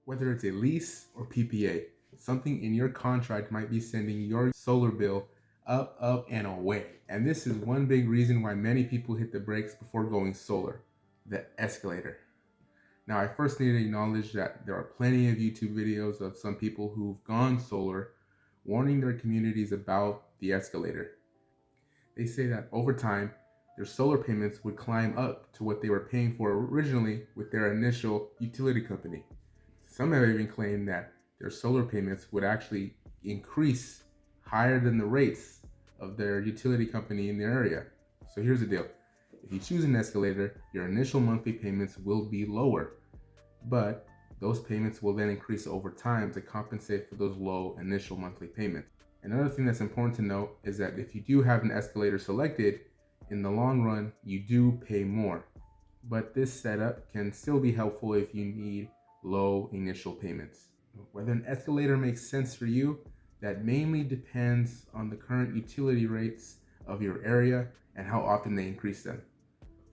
Whether it's a lease or PPA, something in your contract might be sending your solar bill up, up, and away. And this is one big reason why many people hit the brakes before going solar: the escalator. Now, I first need to acknowledge that there are plenty of YouTube videos of some people who've gone solar warning their communities about the escalator. They say that over time, their solar payments would climb up to what they were paying for originally with their initial utility company. Some have even claimed that their solar payments would actually increase higher than the rates of their utility company in the area. So here's the deal. If you choose an escalator, your initial monthly payments will be lower, but those payments will then increase over time to compensate for those low initial monthly payments. Another thing that's important to note is that if you do have an escalator selected, in the long run, you do pay more. But this setup can still be helpful if you need low initial payments. Whether an escalator makes sense for you, that mainly depends on the current utility rates of your area and how often they increase them.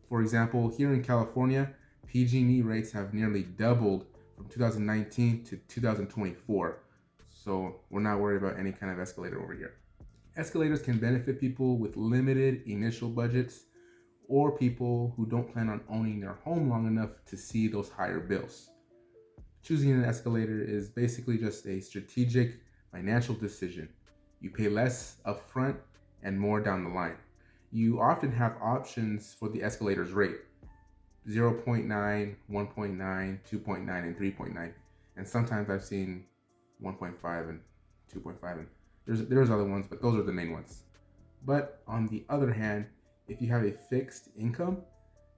For example, here in California, PG&E rates have nearly doubled from 2019 to 2024. So we're not worried about any kind of escalator over here. Escalators can benefit people with limited initial budgets or people who don't plan on owning their home long enough to see those higher bills. Choosing an escalator is basically just a strategic financial decision. You pay less upfront and more down the line. You often have options for the escalator's rate: 0.9, 1.9, 2.9, and 3.9. And sometimes I've seen 1.5 and 2.5, and there's other ones, but those are the main ones. But on the other hand, if you have a fixed income,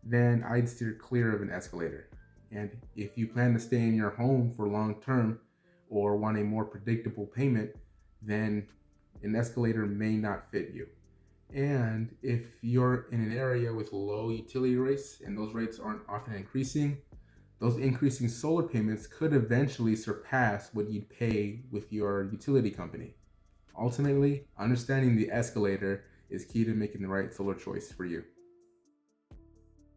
then I'd steer clear of an escalator. And if you plan to stay in your home for long term or want a more predictable payment, then an escalator may not fit you. And if you're in an area with low utility rates and those rates aren't often increasing, those increasing solar payments could eventually surpass what you'd pay with your utility company. Ultimately, understanding the escalator is key to making the right solar choice for you.